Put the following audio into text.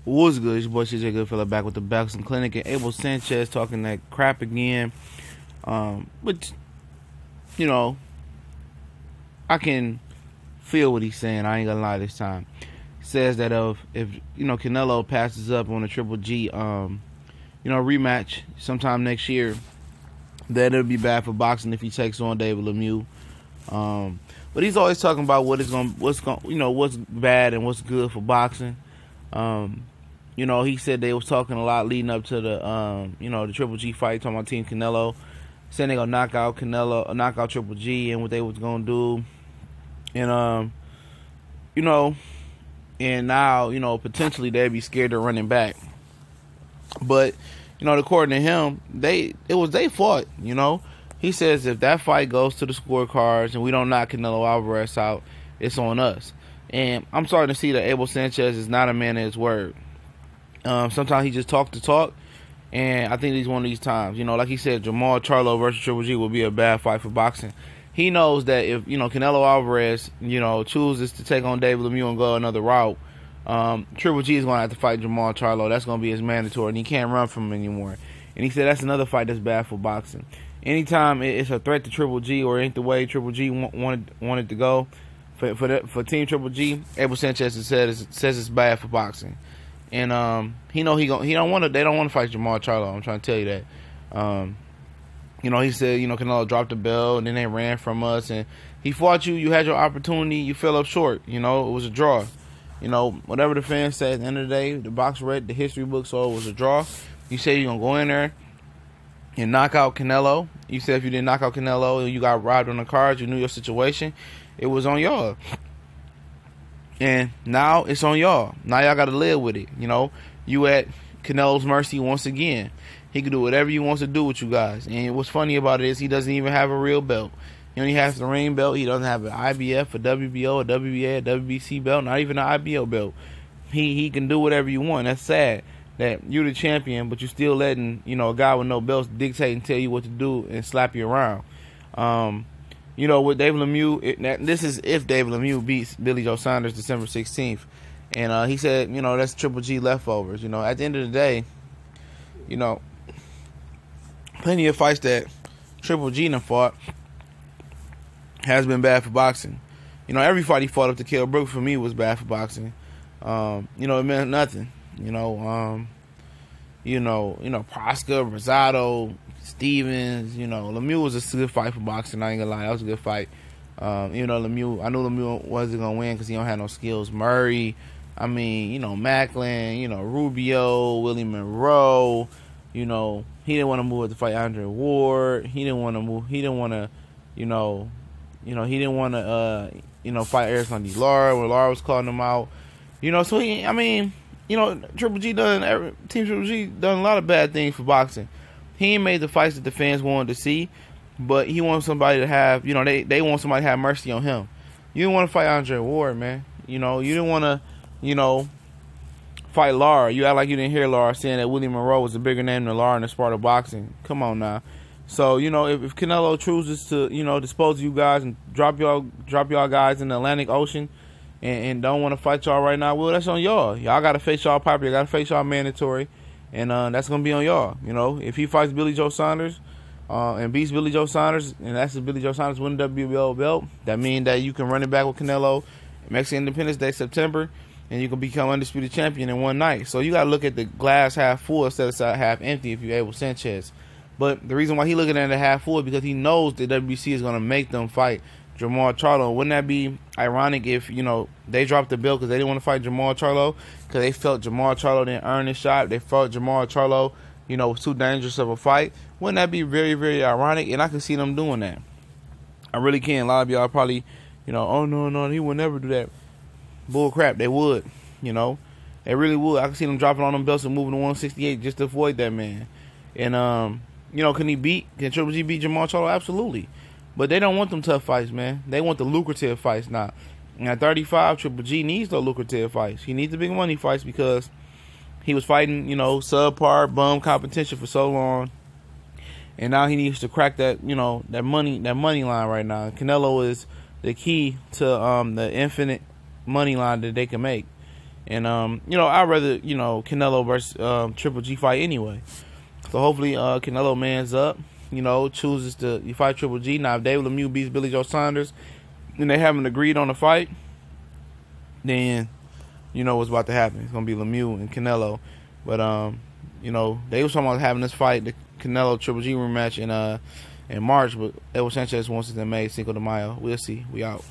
What's good? It's your boy CJ Goodfella back with the Boxing Clinic, and Abel Sanchez talking that crap again. But you know, I can feel what he's saying. I ain't gonna lie this time. He says that if Canelo passes up on a Triple G rematch sometime next year, that it'll be bad for boxing if he takes on David Lemieux. But he's always talking about what's bad and what's good for boxing. He said they was talking a lot leading up to the Triple G fight, talking about Team Canelo, saying they gonna knock out Canelo, knock out Triple G, and what they was gonna do, and and now potentially they'd be scared of running back, but according to him, they fought. He says if that fight goes to the scorecards and we don't knock Canelo Alvarez out, it's on us. And I'm starting to see that Abel Sanchez is not a man of his word. Sometimes he just talk the talk, and I think he's one of these times. Like he said, Jamal Charlo versus Triple G will be a bad fight for boxing. He knows that if Canelo Alvarez chooses to take on David Lemieux and go another route, Triple G is going to have to fight Jamal Charlo. That's going to be his mandatory, and he can't run from him anymore. And he said that's another fight that's bad for boxing. Anytime it's a threat to Triple G or ain't the way Triple G wanted to go for Team Triple G, Abel Sanchez says it's bad for boxing. And they don't want to fight Jamal Charlo. I'm trying to tell you that. He said Canelo dropped the belt and then they ran from us, and he fought you. You had your opportunity. You fell up short. It was a draw. Whatever the fans say, at the end of the day, the box read the history book, so it was a draw. You say you're gonna go in there and knock out Canelo. You said if you didn't knock out Canelo and you got robbed on the cards, you knew your situation, it was on y'all. And now it's on y'all. Now y'all got to live with it. You at Canelo's mercy once again. He can do whatever he wants to do with you guys. And what's funny about it is he doesn't even have a real belt. He only has the ring belt. He doesn't have an IBF, a WBO, a WBA, a WBC belt, not even an IBO belt. He can do whatever you want. That's sad that you're the champion, but you're still letting a guy with no belts dictate and tell you what to do and slap you around. With David Lemieux, this is if David Lemieux beats Billy Joe Saunders December 16th. And he said, that's Triple G leftovers. At the end of the day, plenty of fights that Triple G done fought has been bad for boxing. Every fight he fought up to Kell Brook for me was bad for boxing. It meant nothing. Prosca, Rosado, Stevens, Lemieux was a good fight for boxing. I ain't gonna lie, that was a good fight. Lemieux, I knew Lemieux wasn't gonna win because he don't have no skills. Murray, Macklin, Rubio, Willie Monroe, he didn't want to move to fight Andre Ward. He didn't want to move. He didn't want to, he didn't want to, fight Erickson Lara when Lara was calling him out. So Triple G Team Triple G done a lot of bad things for boxing. He ain't made the fights that the fans wanted to see, but he wants somebody to have, they want somebody to have mercy on him. You didn't want to fight Andre Ward, man. You didn't want to, fight Lara. You act like you didn't hear Lara saying that Willie Monroe was a bigger name than Lara in the sport of boxing. Come on now. So, if Canelo chooses to, dispose of you guys and drop y'all guys in the Atlantic Ocean and don't want to fight y'all right now, well, that's on y'all. Y'all got to face y'all property. You got to face y'all mandatory. And that's going to be on y'all. If he fights Billy Joe Saunders and beats Billy Joe Saunders, and that's if Billy Joe Saunders wins the WBO belt, that means that you can run it back with Canelo Mexican Independence Day, September, and you can become undisputed champion in one night. So you got to look at the glass half full instead of half empty if you're Abel Sanchez. But the reason why he's looking at it half full is because he knows the WBC is going to make them fight Jamal Charlo. Wouldn't that be ironic if, they dropped the belt because they didn't want to fight Jamal Charlo because they felt Jamal Charlo didn't earn his shot. They felt Jamal Charlo, was too dangerous of a fight. Wouldn't that be very, very ironic? And I can see them doing that. I really can. A lot of y'all probably, oh, no, he would never do that. Bull crap, they would, They really would. I can see them dropping on them belts and moving to 168 just to avoid that man. And, can Triple G beat Jamal Charlo? Absolutely. But they don't want them tough fights, man. They want the lucrative fights now. And at 35, Triple G needs the lucrative fights. He needs the big money fights because he was fighting, subpar, bum competition for so long. And now he needs to crack that, that money line right now. Canelo is the key to the infinite money line that they can make. And I'd rather Canelo versus Triple G fight anyway. So hopefully Canelo mans up, chooses to fight Triple G. Now if David Lemieux beats Billy Joe Saunders and they haven't agreed on the fight, then you know what's about to happen. It's gonna be Lemieux and Canelo. But they was talking about having this fight, the Canelo Triple G rematch in March, but Abel Sanchez wants it in May, Cinco de Mayo. We'll see. We out.